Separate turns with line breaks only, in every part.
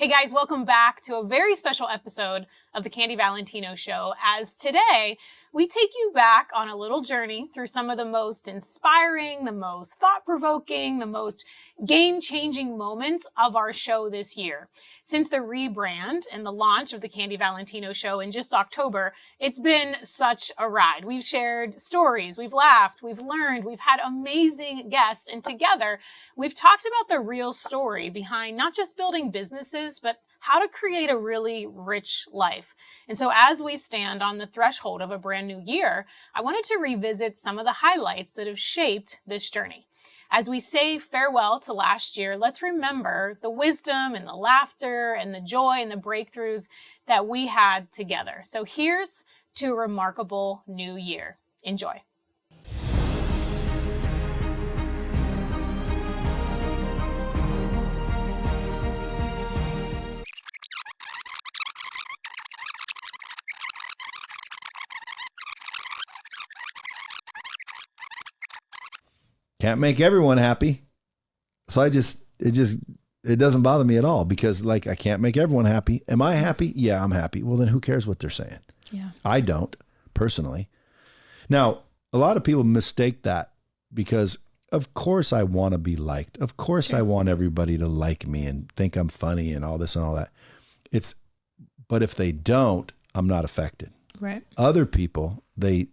Hey guys, welcome back to a very special episode of the Candy Valentino Show. As today, we take you back on a little journey through some of the most inspiring, the most thought-provoking, the most game-changing moments of our show this year. Since the rebrand and the launch of the Candy Valentino Show in just October, it's been such a ride. We've shared stories, we've laughed, we've learned, we've had amazing guests, and together we've talked about the real story behind not just building businesses, but how to create a really rich life. And so as we stand on the threshold of a brand new year, I wanted to revisit some of the highlights that have shaped this journey. As we say farewell to last year, let's remember the wisdom and the laughter and the joy and the breakthroughs that we had together. So here's to a remarkable new year. Enjoy.
Can't make everyone happy. So it doesn't bother me at all because I can't make everyone happy. Am I happy? Yeah, I'm happy. Well, then who cares what they're saying?
Yeah.
I don't personally. Now, a lot of people mistake that because of course I want to be liked. Of course sure. I want everybody to like me and think I'm funny and all this and all that. But if they don't, I'm not affected.
Right.
Other people, they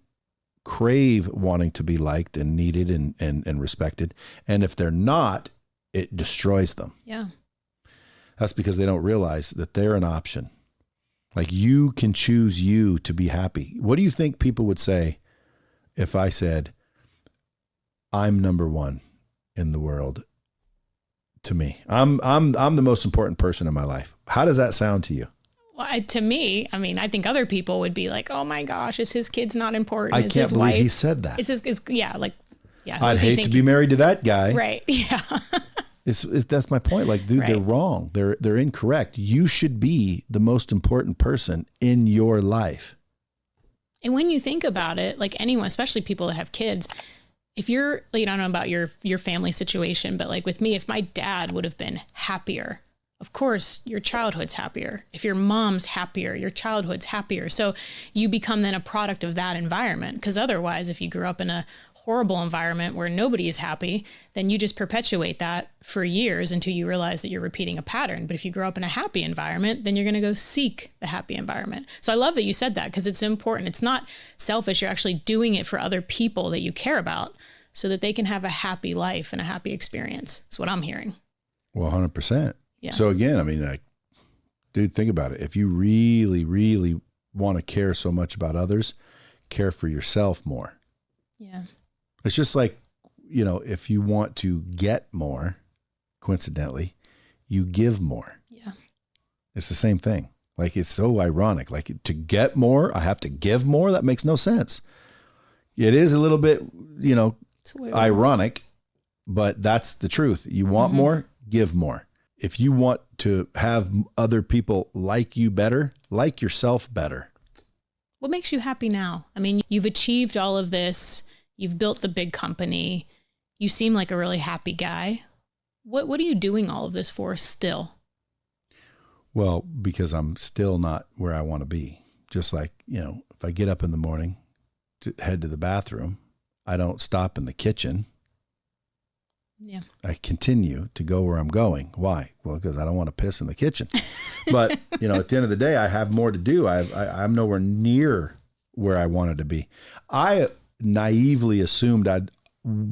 crave wanting to be liked and needed and respected. And if they're not, it destroys them.
Yeah.
That's because they don't realize that they're an option. Like you can choose you to be happy. What do you think people would say if I said, I'm number one in the world to me? I'm the most important person in my life. How does that sound to you?
Well, to me, I think other people would be like, "Oh my gosh, is his kid's not important?
I
is
can't
his
believe
wife?
he said that.
I'd
hate to be married to that guy."
Right? Yeah.
That's my point. Like, dude,
right.
They're wrong. They're incorrect. You should be the most important person in your life.
And when you think about it, like anyone, especially people that have kids, if you're, I don't know about your family situation, but like with me, if my dad would have been happier, of course, your childhood's happier. If your mom's happier, your childhood's happier. So you become then a product of that environment. Because otherwise, if you grew up in a horrible environment where nobody is happy, then you just perpetuate that for years until you realize that you're repeating a pattern. But if you grow up in a happy environment, then you're going to go seek the happy environment. So I love that you said that because it's important. It's not selfish. You're actually doing it for other people that you care about so that they can have a happy life and a happy experience. That's what I'm hearing.
Well, 100%.
Yeah.
So again, dude, think about it. If you really, really want to care so much about others, care for yourself more.
Yeah.
It's just like, if you want to get more, coincidentally, you give more.
Yeah.
It's the same thing. Like, it's so ironic. Like, to get more, I have to give more. That makes no sense. It is a little bit, ironic, but that's the truth. You want more, give more. If you want to have other people like you better, like yourself better.
What makes you happy now? You've achieved all of this. You've built the big company. You seem like a really happy guy. What are you doing all of this for still?
Well, because I'm still not where I want to be. Just like, if I get up in the morning to head to the bathroom, I don't stop in the kitchen.
Yeah.
I continue to go where I'm going. Why? Well, because I don't want to piss in the kitchen. But, at the end of the day, I have more to do. I'm nowhere near where I wanted to be. I naively assumed I'd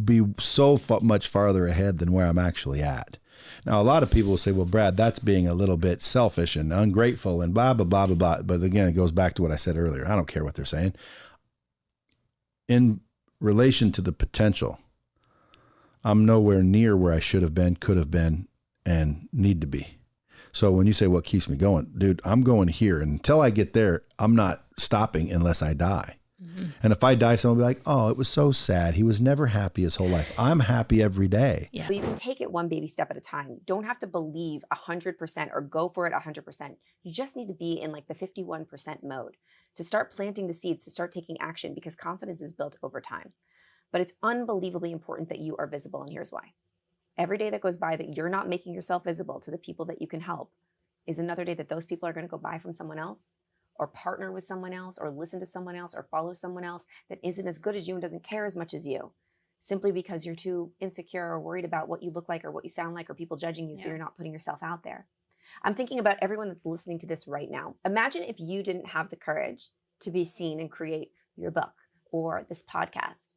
be so much farther ahead than where I'm actually at. Now, a lot of people will say, well, Brad, that's being a little bit selfish and ungrateful and blah, blah, blah, blah, blah. But again, it goes back to what I said earlier. I don't care what they're saying. In relation to the potential, I'm nowhere near where I should have been, could have been, and need to be. So when you say what keeps me going, dude, I'm going here. And until I get there, I'm not stopping unless I die. Mm-hmm. And if I die, someone will be like, oh, it was so sad. He was never happy his whole life. I'm happy every day.
Yeah. You can take it one baby step at a time. You don't have to believe 100% or go for it 100%. You just need to be in like the 51% mode to start planting the seeds, to start taking action, because confidence is built over time. But it's unbelievably important that you are visible, and here's why. Every day that goes by that you're not making yourself visible to the people that you can help is another day that those people are going to go buy from someone else or partner with someone else or listen to someone else or follow someone else that isn't as good as you and doesn't care as much as you, simply because you're too insecure or worried about what you look like or what you sound like or people judging you, so you're not putting yourself out there. I'm thinking about everyone that's listening to this right now. Imagine if you didn't have the courage to be seen and create your book or this podcast.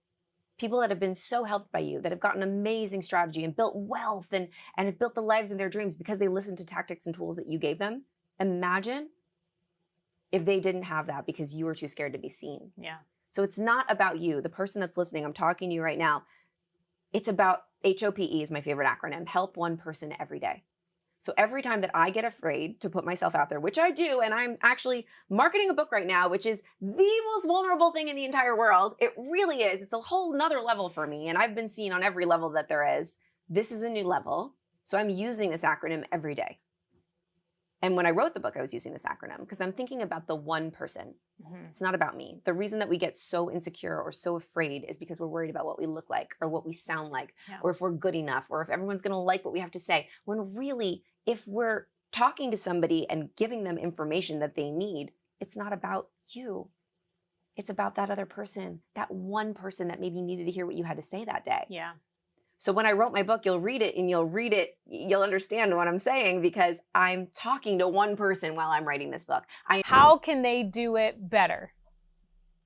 People that have been so helped by you, that have gotten amazing strategy and built wealth and have built the lives of their dreams because they listened to tactics and tools that you gave them. Imagine if they didn't have that because you were too scared to be seen.
Yeah.
So it's not about you, the person that's listening. I'm talking to you right now. It's about HOPE is my favorite acronym. Help one person every day. So every time that I get afraid to put myself out there, which I do, and I'm actually marketing a book right now, which is the most vulnerable thing in the entire world. It really is. It's a whole nother level for me. And I've been seen on every level that there is. This is a new level. So I'm using this acronym every day. And when I wrote the book, I was using this acronym because I'm thinking about the one person. Mm-hmm. It's not about me. The reason that we get so insecure or so afraid is because we're worried about what we look like or what we sound like, or if we're good enough, or if everyone's going to like what we have to say. When really, if we're talking to somebody and giving them information that they need, it's not about you. It's about that other person, that one person that maybe needed to hear what you had to say that day.
Yeah.
So when I wrote my book, you'll read it, you'll understand what I'm saying because I'm talking to one person while I'm writing this book.
How can they do it better?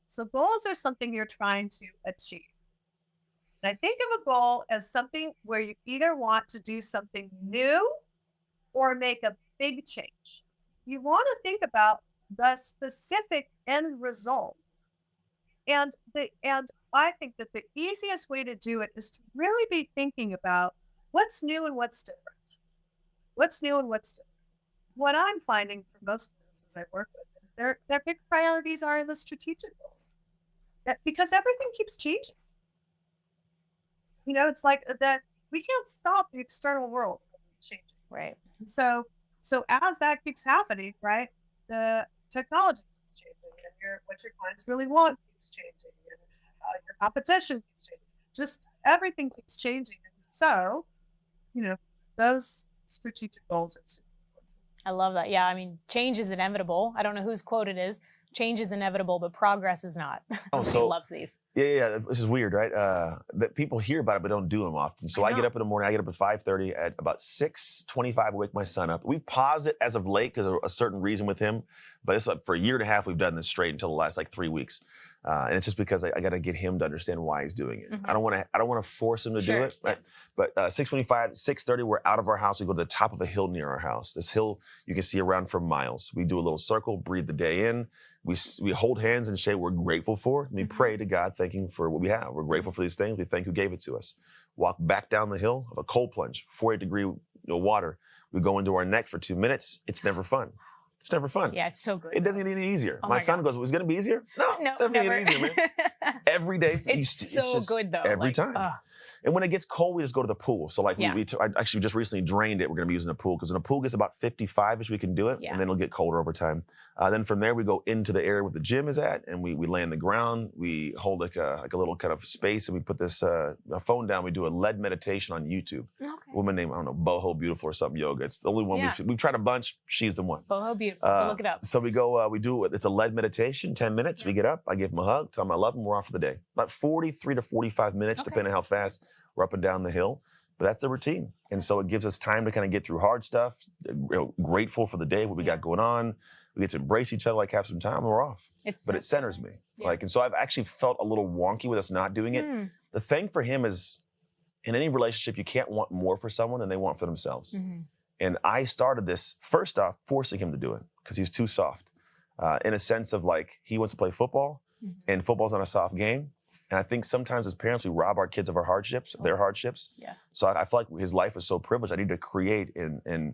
So goals are something you're trying to achieve. And I think of a goal as something where you either want to do something new or make a big change. You want to think about the specific end results. And I think that the easiest way to do it is to really be thinking about what's new and what's different. What's new and what's different. What I'm finding for most businesses I work with is their big priorities are in the strategic goals. Because everything keeps changing. It's like that we can't stop the external world from changing.
Right.
And so as that keeps happening, right, the technology keeps changing, and what your clients really want keeps changing, and your competition keeps changing. Just everything keeps changing. And so, those strategic goals are super important.
I love that. Yeah, I mean, change is inevitable. I don't know whose quote it is. Change is inevitable, but progress is not.
Oh,
He
so
loves these.
yeah. This is weird, right? That people hear about it but don't do them often. So I get up in the morning. I get up at 5:30. At about 6:25, I wake my son up. We've paused it as of late because of a certain reason with him. But it's like for a year and a half we've done this straight until the last 3 weeks. And it's just because I got to get him to understand why he's doing it.
Mm-hmm.
I don't want to force him to do it, right? But 6:25, 6:30, we're out of our house. We go to the top of a hill near our house. This hill you can see around for miles. We do a little circle, breathe the day in. We hold hands and say we're grateful for it. And we pray to God, thanking for what we have. We're grateful for these things. We thank who gave it to us. Walk back down the hill of a cold plunge, 48-degree water. We go into our neck for 2 minutes. It's never fun. It's never fun.
Yeah, it's so good.
It doesn't get any easier.
Oh
my son goes, "Was it going to be easier?" No,
never.
get easier, man. Every day.
It's so good though.
Every time. And when it gets cold, we just go to the pool. So I actually just recently drained it. We're going to be using the pool because when the pool gets about 55-ish, we can do it. Yeah. And then it'll get colder over time. Then from there, we go into the area where the gym is at and we lay on the ground. We hold like a little kind of space and we put this phone down. We do a lead meditation on YouTube. Okay. A woman named, I don't know, Boho Beautiful or something yoga. It's the only one we've tried a bunch. She's the one.
Boho Beautiful. Go look it up.
So we go, we do it's a lead meditation, 10 minutes. Yeah. We get up, I give him a hug, tell him I love him, we're off for the day. About 43 to 45 minutes, depending on how fast we're up and down the hill. But that's the routine. And so it gives us time to kind of get through hard stuff, grateful for the day, what we got going on. We get to embrace each other, have some time, and we're off. But it centers me. Yeah. And so I've actually felt a little wonky with us not doing it. The thing for him is, in any relationship, you can't want more for someone than they want for themselves. Mm-hmm. And I started this, first off, forcing him to do it because he's too soft. In a sense of he wants to play football, and football's not a soft game. And I think sometimes as parents, we rob our kids of our hardships, their hardships. Yes. So I feel like his life is so privileged. I need to create and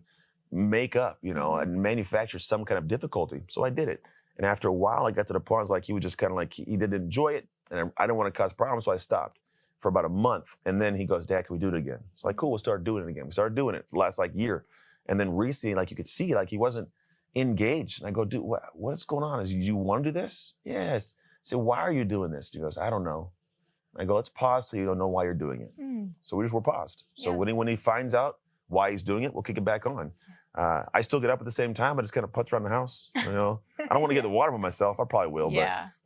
make up, and manufacture some kind of difficulty. So I did it. And after a while, I got to the point, he was just kind of he didn't enjoy it. And I didn't want to cause problems, so I stopped for about a month. And then he goes, "Dad, can we do it again?" It's cool, we'll start doing it again. We started doing it for the last year. And then recently, you could see, he wasn't engaged. And I go, "Dude, what's going on? You want to do this?" "Yes." I said, "Why are you doing this?" He goes, "I don't know." I go, "Let's pause so you don't know why you're doing it." So we're paused. So when he finds out why he's doing it, we'll kick it back on. I still get up at the same time. I just kind of putz around the house. I don't want to get the water by myself. I probably will,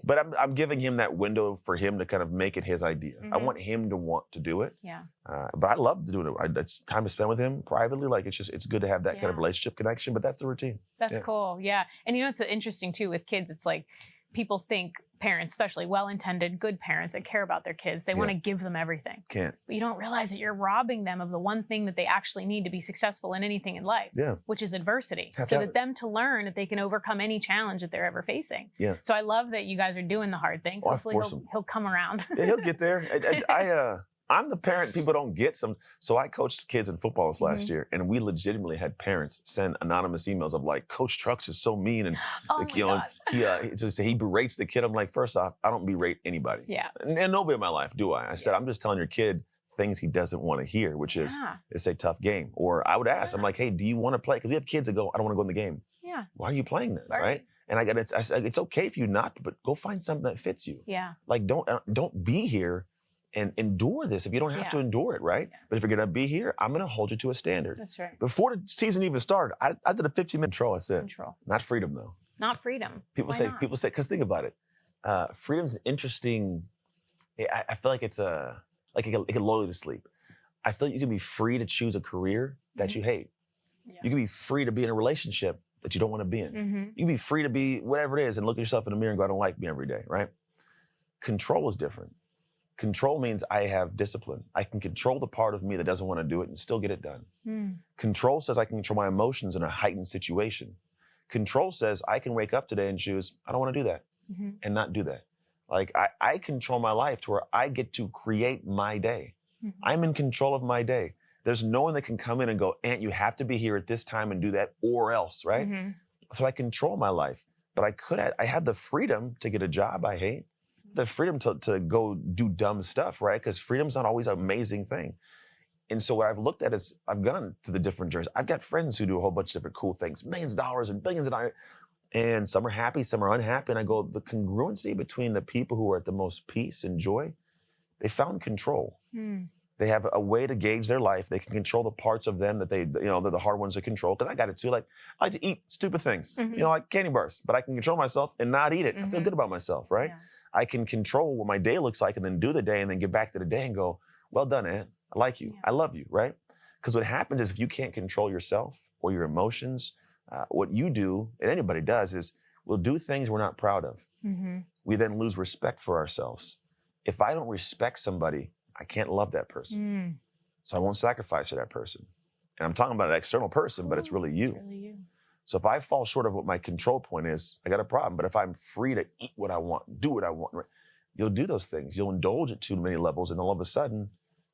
but I'm giving him that window for him to kind of make it his idea. I want him to want to do it.
Yeah.
But I love doing it. It's time to spend with him privately. Like it's good to have that kind of relationship connection. But that's the routine.
That's cool. Yeah. And it's interesting too with kids. It's like people think parents, especially well-intended, good parents that care about their kids, they want to give them everything.
Can't.
But you don't realize that you're robbing them of the one thing that they actually need to be successful in anything in life, which is adversity. So that them to learn that they can overcome any challenge that they're ever facing. Yeah. So I love that you guys are doing the hard things. Hopefully he'll come around.
Yeah, he'll get there. I'm the parent people don't get some. So I coached kids in football this last year, and we legitimately had parents send anonymous emails of like, Coach Trucks is so mean, and he berates the kid. I'm like, first off, I don't berate anybody. Yeah. And nobody in my life do I. I said, I'm just telling your kid things he doesn't want to hear, which is it's a tough game. Or I would ask, I'm like, hey, do you want to play? Because we have kids that go, I don't want to go in the game. Yeah. Why are you playing then? Right. And I said, it's okay for you not to, but go find something that fits you. Yeah. Like don't be here and endure this if you don't have to endure it, right? But if you're gonna be here, I'm gonna hold you to a standard. That's right. Before the season even started, I did a 15-minute control. I said, control. Not freedom though.
Not freedom.
People say, because think about it. Freedom's interesting. I feel like it's it can lull you to sleep. I feel like you can be free to choose a career that you hate. Yeah. You can be free to be in a relationship that you don't want to be in. You can be free to be whatever it is and look at yourself in the mirror and go, I don't like me every day, right? Control is different. Control means I have discipline. I can control the part of me that doesn't want to do it and still get it done. Control says I can control my emotions in a heightened situation. Control says I can wake up today and choose, I don't want to do that and not do that. Like I control my life to where I get to create my day. I'm in control of my day. There's no one that can come in and go, Aunt, you have to be here at this time and do that or else, right? So I control my life, but I have the freedom to get a job I hate. The freedom to go do dumb stuff, right? Because freedom's not always an amazing thing. And so what I've looked at is I've gone to the different journeys. I've got friends who do a whole bunch of different cool things, millions of dollars and billions of dollars. And some are happy, some are unhappy. And I go, the congruency between the people who are at the most peace and joy, they found control. They have a way to gauge their life. They can control the parts of them that they're the hard ones to control. Because I got it too. Like, I like to eat stupid things, like candy bars, but I can control myself and not eat it. I feel good about myself, right? Yeah. I can control what my day looks like and then do the day and then get back to the day and go, well done, Aunt. I like you. I love you, right? Because what happens is if you can't control yourself or your emotions, what you do, and anybody does, is we'll do things we're not proud of. We then lose respect for ourselves. If I don't respect somebody, I can't love that person. So I won't sacrifice for that person. And I'm talking about an external person, but it's really you. It's really you. So if I fall short of what my control point is, I got a problem. But if I'm free to eat what I want, do what I want, right, you'll do those things. You'll indulge at too many levels, and all of a sudden,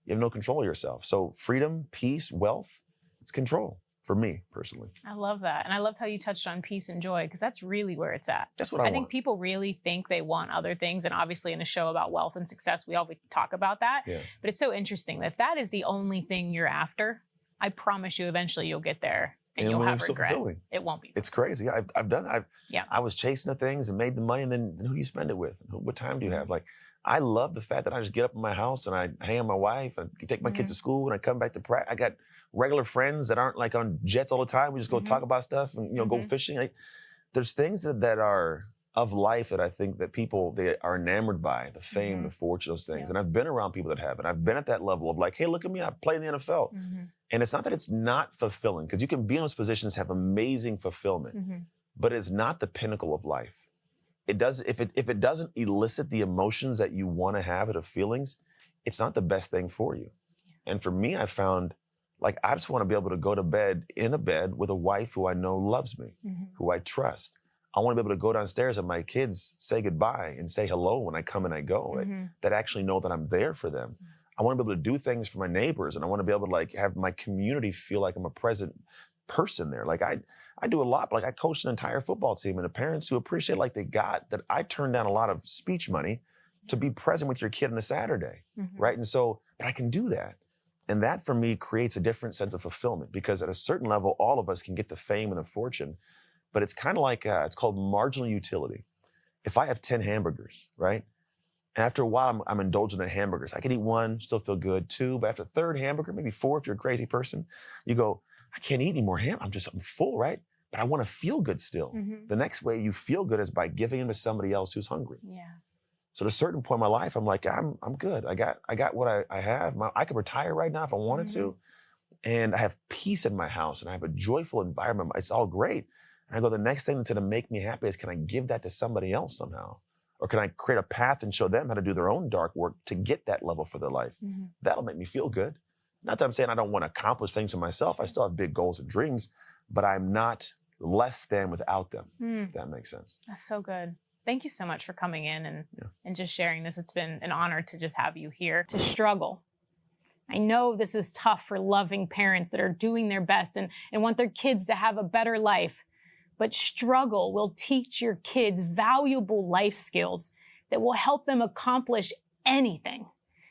you have no control of yourself. So freedom, peace, wealth, it's control for me personally.
I love that. And I loved how you touched on peace and joy, because that's really where it's at.
That's what I want.
I think people really think they want other things. And obviously in a show about wealth and success, we always talk about that. Yeah. But it's so interesting that if that is the only thing you're after, I promise you eventually you'll get there. And you'll have regret. It won't be.
It's crazy. I've done that. I was chasing the things and made the money, and then who do you spend it with? What time do you have? Like, I love the fact that I just get up in my house and I hang on my wife and take my kids to school and I come back to practice. I got regular friends that aren't like on jets all the time. We just go talk about stuff and go fishing. Like, there's things that are of life that I think that people, they are enamored by, the fame, the fortune, those things. And I've been around people that have it. I've been at that level of like, hey, look at me, I play in the NFL. And it's not that it's not fulfilling, because you can be in those positions, have amazing fulfillment, but it's not the pinnacle of life. It does, if it doesn't elicit the emotions that you want to have, the feelings, it's not the best thing for you. And for me, I found, like, I just want to be able to go to bed in a bed with a wife who I know loves me, who I trust. I want to be able to go downstairs and my kids say goodbye and say hello when I come and I go, that actually know that I'm there for them. I want to be able to do things for my neighbors, and I want to be able to like have my community feel like I'm a present person there. Like I do a lot, like I coached an entire football team, and the parents who appreciate like they got that, I turned down a lot of speech money to be present with your kid on a Saturday, right? And so, but I can do that. And that for me creates a different sense of fulfillment, because at a certain level, all of us can get the fame and the fortune, but it's kind of like, it's called marginal utility. If I have 10 hamburgers, right? And after a while, I'm indulging in hamburgers. I can eat one, still feel good, two, but after the third hamburger, maybe four if you're a crazy person, you go, I can't eat any more ham. I'm full, right? But I want to feel good still. The next way you feel good is by giving them to somebody else who's hungry.
Yeah.
So at a certain point in my life, I'm like, I'm good. I got what I have. I could retire right now if I wanted to. And I have peace in my house and I have a joyful environment. It's all great. And I go, the next thing that's going to make me happy is, can I give that to somebody else somehow? Or can I create a path and show them how to do their own dark work to get that level for their life? That'll make me feel good. Not that I'm saying I don't want to accomplish things for myself. I still have big goals and dreams, but I'm not less than without them, if that makes sense.
That's so good. Thank you so much for coming in and just sharing this. It's been an honor to just have you here. To struggle. I know this is tough for loving parents that are doing their best and want their kids to have a better life. But struggle will teach your kids valuable life skills that will help them accomplish anything.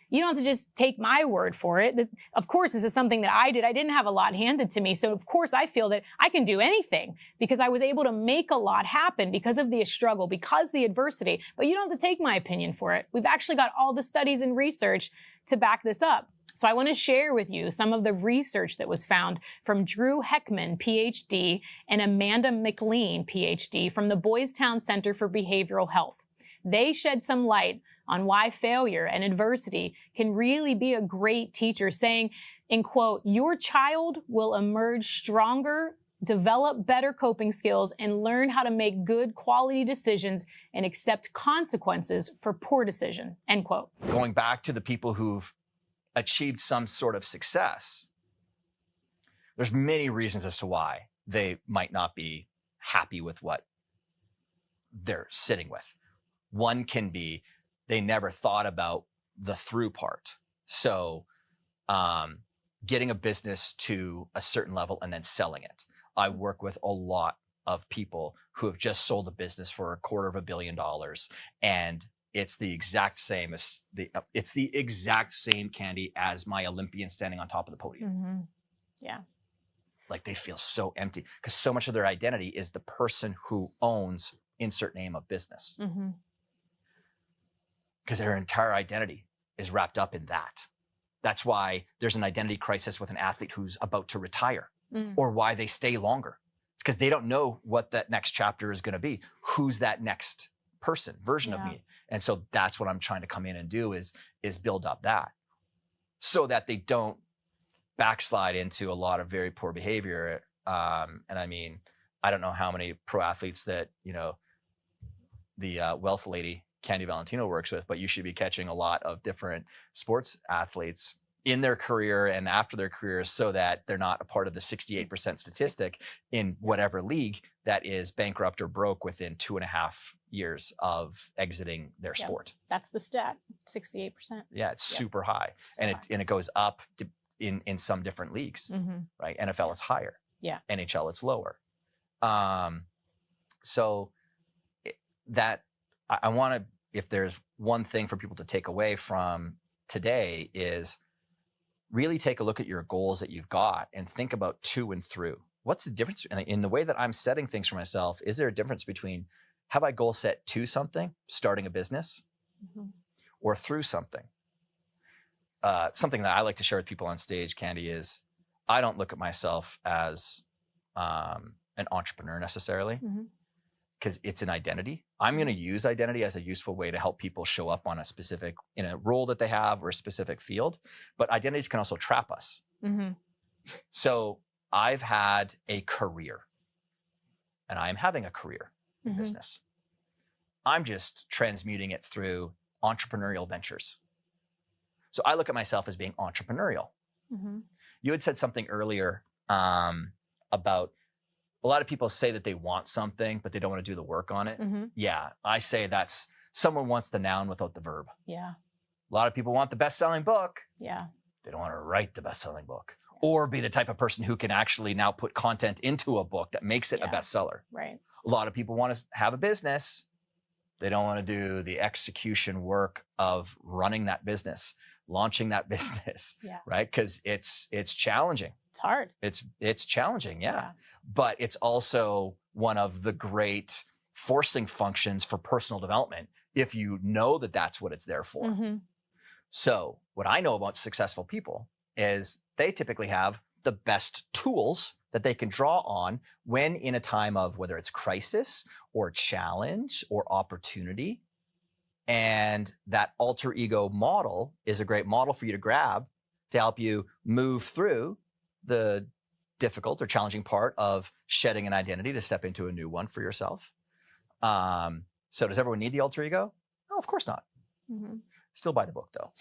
You don't have to just take my word for it. Of course, this is something that I did. I didn't have a lot handed to me. So of course I feel that I can do anything because I was able to make a lot happen because of the struggle, because of the adversity. But you don't have to take my opinion for it. We've actually got all the studies and research to back this up. So I want to share with you some of the research that was found from Drew Heckman, PhD, and Amanda McLean, PhD, from the Boys Town Center for Behavioral Health. They shed some light on why failure and adversity can really be a great teacher, saying, in quote, your child will emerge stronger, develop better coping skills, and learn how to make good quality decisions and accept consequences for poor decision, end quote.
Going back to the people who've achieved some sort of success, there's many reasons as to why they might not be happy with what they're sitting with. One can be they never thought about the through part. So getting a business to a certain level and then selling it. I work with a lot of people who have just sold a business for $250 million, and it's the exact same as it's the exact same, Candy, as my Olympian standing on top of the podium.
Yeah.
Like they feel so empty because so much of their identity is the person who owns insert name of business. Because their entire identity is wrapped up in that. That's why there's an identity crisis with an athlete who's about to retire, or why they stay longer. It's because they don't know what that next chapter is going to be. Who's that next person, version of me? And so that's what I'm trying to come in and do is build up that so that they don't backslide into a lot of very poor behavior. And I mean, I don't know how many pro athletes that, you know, the wealth lady, Candy Valentino, works with, but you should be catching a lot of different sports athletes in their career and after their career so that they're not a part of the 68% statistic in whatever league that is bankrupt or broke within 2.5 years of exiting their sport.
That's the stat, 68%.
Yeah, it's super high.
So
and it goes up in some different leagues, right? NFL is higher.
Yeah.
NHL it's lower. So that I want to, if there's one thing for people to take away from today is really take a look at your goals that you've got and think about to and through. What's the difference in the way that I'm setting things for myself? Is there a difference between have I goal set to something, starting a business, or through something? Something that I like to share with people on stage, Candy, is I don't look at myself as an entrepreneur necessarily. Because it's an identity. I'm going to use identity as a useful way to help people show up on in a role that they have or a specific field. But identities can also trap us. So I've had a career and I'm having a career in business. I'm just transmuting it through entrepreneurial ventures. So I look at myself as being entrepreneurial. You had said something earlier about a lot of people say that they want something, but they don't want to do the work on it. Yeah, I say that's someone wants the noun without the verb.
Yeah.
A lot of people want the best-selling book.
Yeah.
They don't want to write the best-selling book or be the type of person who can actually now put content into a book that makes it a bestseller.
Right.
A lot of people want to have a business. They don't want to do the execution work of running that business, launching that business, right? Because it's challenging.
It's hard.
It's challenging, yeah. But it's also one of the great forcing functions for personal development if you know that that's what it's there for. So what I know about successful people is they typically have the best tools that they can draw on when in a time of whether it's crisis or challenge or opportunity. And that alter ego model is a great model for you to grab to help you move through the difficult or challenging part of shedding an identity to step into a new one for yourself. So does everyone need the alter ego? No, of course not.
Mm-hmm.
Still buy the book though.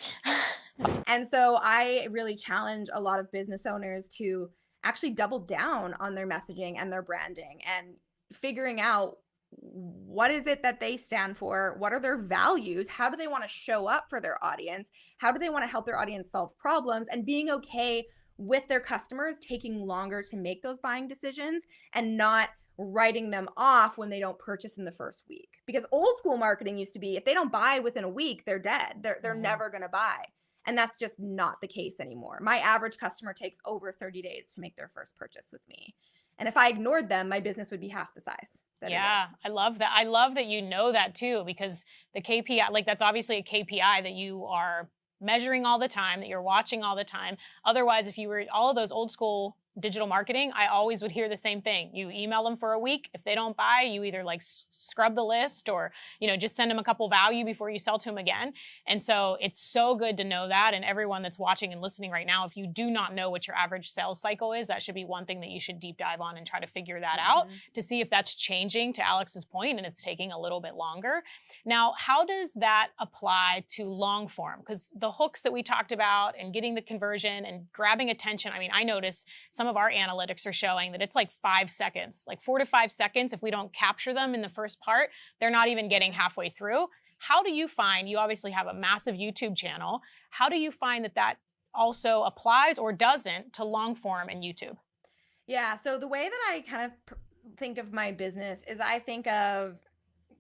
And so I really challenge a lot of business owners to actually double down on their messaging and their branding and figuring out what is it that they stand for? What are their values? How do they want to show up for their audience? How do they want to help their audience solve problems? And being okay with their customers taking longer to make those buying decisions and not writing them off when they don't purchase in the first week. Because old school marketing used to be, if they don't buy within a week, they're dead. They're never going to buy. And that's just not the case anymore. My average customer takes over 30 days to make their first purchase with me. And if I ignored them, my business would be half the size.
Yeah, I love that. I love that you know that too, because the KPI, like that's obviously a KPI that you are measuring all the time, that you're watching all the time. Otherwise, if you were all of those old school digital marketing, I always would hear the same thing. You email them for a week. If they don't buy, you either like scrub the list or, just send them a couple value before you sell to them again. And so it's so good to know that. And everyone that's watching and listening right now, if you do not know what your average sales cycle is, that should be one thing that you should deep dive on and try to figure that out to see if that's changing, to Alex's point, and it's taking a little bit longer. Now, how does that apply to long form? Because the hooks that we talked about and getting the conversion and grabbing attention, I mean, I notice some of our analytics are showing that it's like 5 seconds, like 4 to 5 seconds. If we don't capture them in the first part, they're not even getting halfway through. How do you find, you obviously have a massive YouTube channel, how do you find that that also applies or doesn't to long form and YouTube?
Yeah, so the way that I kind of think of my business is I think of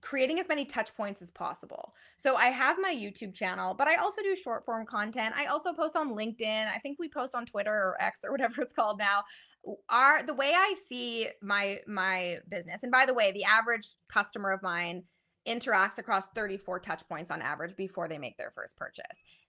creating as many touch points as possible. So I have my YouTube channel, but I also do short form content. I also post on LinkedIn. I think we post on Twitter or X or whatever it's called now. The way I see my business, and by the way, the average customer of mine interacts across 34 touch points on average before they make their first purchase.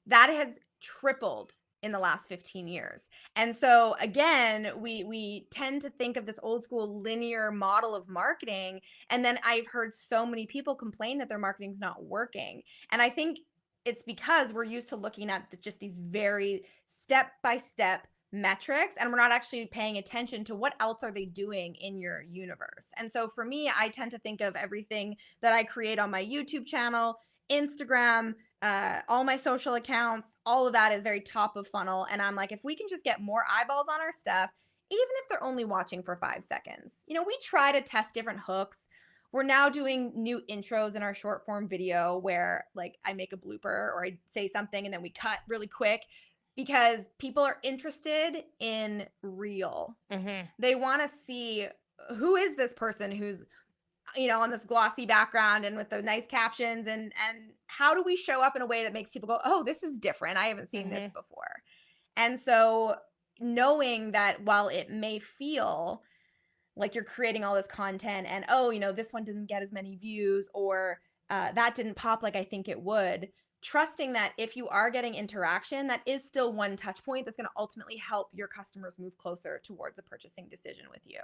That has tripled in the last 15 years. And so again, we tend to think of this old school linear model of marketing. And then I've heard so many people complain that their marketing's not working. And I think it's because we're used to looking at just these very step-by-step metrics, and we're not actually paying attention to what else are they doing in your universe. And so for me, I tend to think of everything that I create on my YouTube channel, Instagram, all my social accounts, all of that is very top of funnel. And I'm like, if we can just get more eyeballs on our stuff, even if they're only watching for 5 seconds, we try to test different hooks. We're now doing new intros in our short form video where like I make a blooper or I say something and then we cut really quick because people are interested in real. Mm-hmm. They want to see who is this person who's on this glossy background and with the nice captions and how do we show up in a way that makes people go, oh, this is different. I haven't seen this before. And so knowing that while it may feel like you're creating all this content and, this one didn't get as many views or that didn't pop like I think it would, trusting that if you are getting interaction, that is still one touch point that's going to ultimately help your customers move closer towards a purchasing decision with you.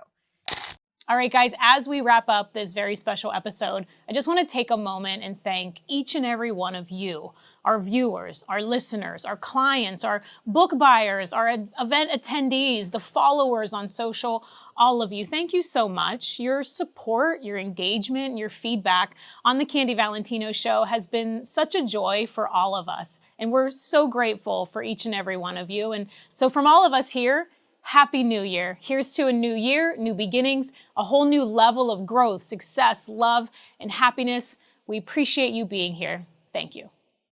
All right, guys, as we wrap up this very special episode, I just want to take a moment and thank each and every one of you, our viewers, our listeners, our clients, our book buyers, our event attendees, the followers on social, all of you. Thank you so much. Your support, your engagement, your feedback on the Candy Valentino Show has been such a joy for all of us. And we're so grateful for each and every one of you. And so from all of us here, Happy New Year. Here's to a new year, new beginnings, a whole new level of growth, success, love, and happiness. We appreciate you being here. Thank you.